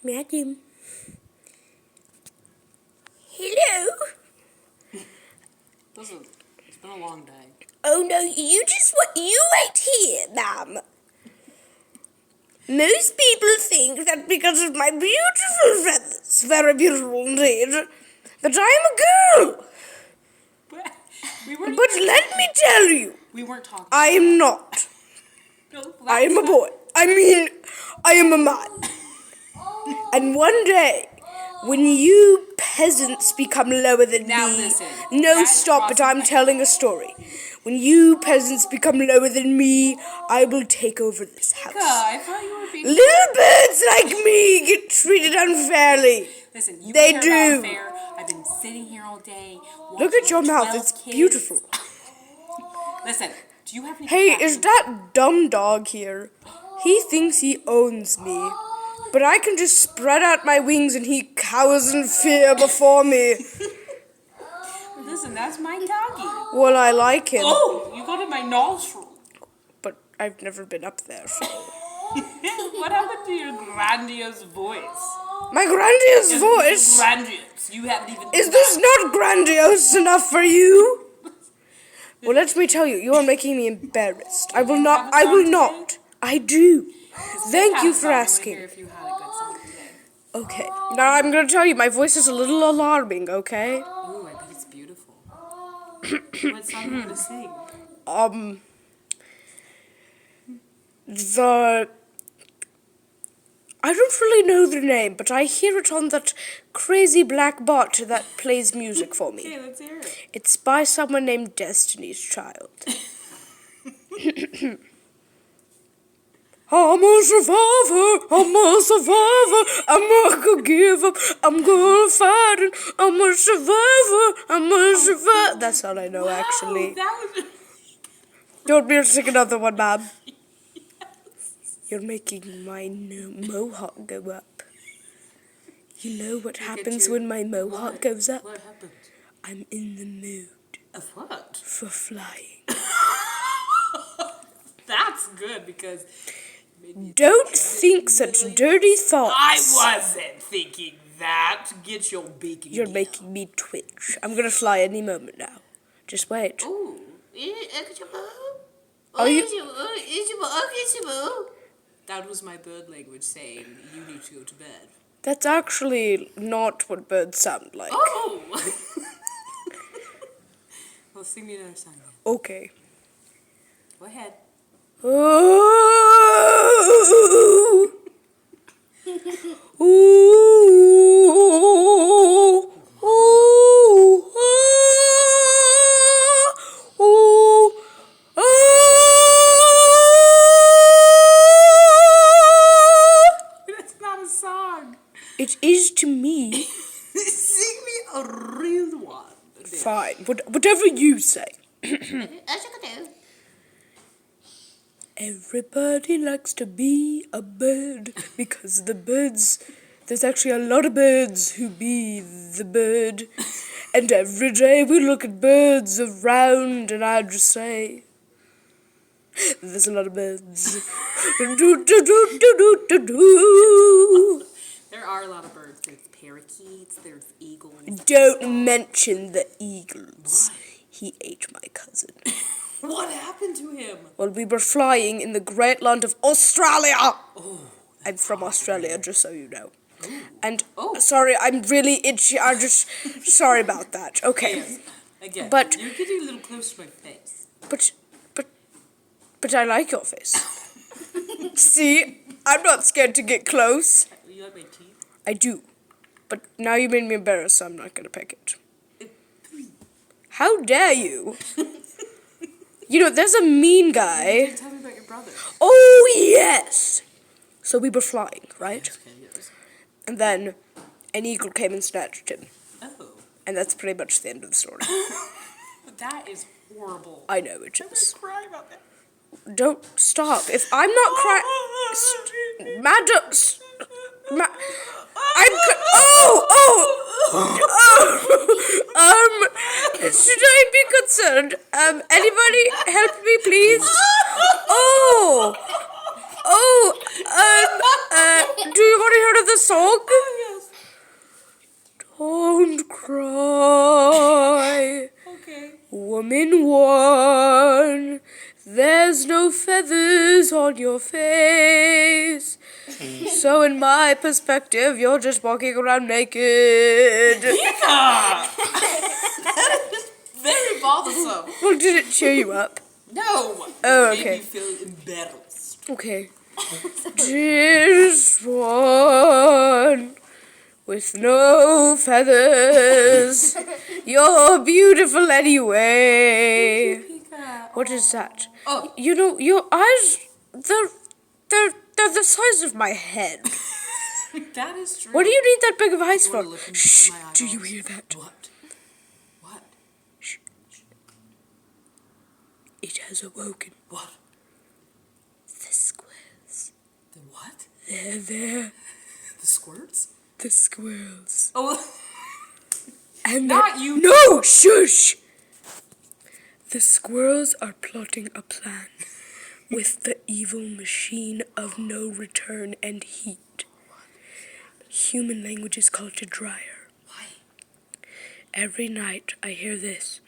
Madam. Hello? Listen, it's been a long day. Oh no, you wait here, ma'am. Most people think that because of my beautiful feathers, very beautiful indeed, that I am a girl. But let me tell you, we weren't talking. I am not. No, I am a boy. I am a man. And one day, when you peasants become lower than now me... Listen, no, stop it, I'm telling a story. When you peasants become lower than me, I will take over this house. I thought you were being... Little birds like me get treated unfairly. Listen, you they care do. about fair. I've been sitting here all day. Look at your mouth, it's kids. beautiful. Listen, do you have any... Hey, is that dumb dog here? He thinks he owns me. But I can just spread out my wings and he cowers in fear before me. Listen, that's my doggy. Well, I like him. Oh, you got in my nostril. But I've never been up there, so... What happened to your grandiose voice? My grandiose voice? Grandiose. You haven't even... Is this not grandiose enough for you? Well, let me tell you, you are making me embarrassed. I will not. I do. Thank you for asking. If you had a good song today. Okay. Now I'm going to tell you, my voice is a little alarming, okay? Ooh, I bet it's beautiful. What song are you going to sing? I don't really know the name, but I hear it on that crazy black bot that plays music for me. Okay, let's hear it. It's by someone named Destiny's Child. I'm a survivor, I'm not gonna give up, I'm gonna fight it, I'm a survivor. That's all I know, actually. That was... You want me to sing another one, ma'am? You're making my mohawk go up. You know what happens when my mohawk goes up? What happens? I'm in the mood. Of what? For flying. That's good because... Don't think such dirty thoughts. I wasn't thinking that. Get your bacon. You're making me twitch. I'm gonna fly any moment now. Just wait. Ooh. Are you... That was my bird language saying you need to go to bed. That's actually not what birds sound like. Oh! Well, sing me another song then. Okay. Go ahead. Ooh. Ooh. Ooh. Ooh. That's not a song. It is to me. Sing me a real one. Fine. Whatever you say. Everybody likes to be a bird because there's actually a lot of birds who be the bird. And every day we look at birds around and I just say, there's a lot of birds. Do, do, do, do, do, do, do. There are a lot of birds. There's parakeets, there's eagles. Don't mention the eagles. Why? He ate my cousin. What happened to him? Well, we were flying in the great land of Australia. Oh, I'm from Australia, just so you know. Ooh. And, sorry, I'm really itchy. Sorry about that. Okay. Yes. Again, But- you're getting a little close to my face. But I like your face. See, I'm not scared to get close. You like my teeth? I do. But now you made me embarrassed, so I'm not going to pick it. How dare you? You know, there's a mean guy. Tell me about your brother. Oh, yes! So we were flying, right? Okay, yes. And then an eagle came and snatched him. Oh. And that's pretty much the end of the story. That is horrible. I know it I'm is. gonna cry about that. Don't stop. If I'm not crying... Madam... Should I be concerned? Anybody help me, please? Do you want to hear the song? Yes. Don't cry, Okay. woman one. There's no feathers on your face. So in my perspective, you're just walking around naked. That is very bothersome. Well, did it cheer you up? No. Oh, It made okay. me feel embarrassed. Okay. Just one with no feathers. You're beautiful anyway. Pika. What is that? Oh. You know, your eyes, they're the size of my head. That is true. What do you need that big of eyes You wanna for? look into Shh, my do you eyeballs? hear that? What? What? Shh. It has awoken. What? The squirrels. The what? They're there. The squirts? The squirrels. Oh, And not they're- you. No, shush! The squirrels are plotting a plan with the evil machine of no return and heat. Human language is called a dryer. Why? Every night I hear this.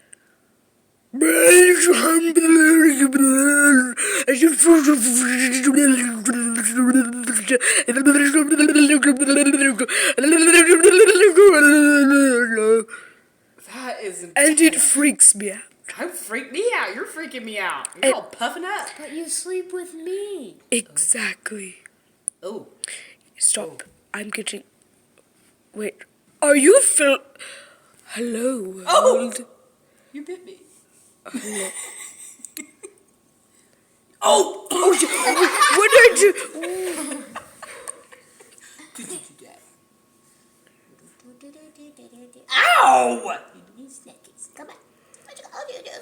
That is And it freaks me out. Don't freak me out. You're freaking me out. You're all puffing up. But you sleep with me. Exactly. Oh. Stop. I'm getting... Wait. Are you Hello, world. Oh! You bit me. Hello. Oh! What did you... Did you do that? Do, do, do, do, do, do, do. Ow! These snackies. Come on. What you gonna do?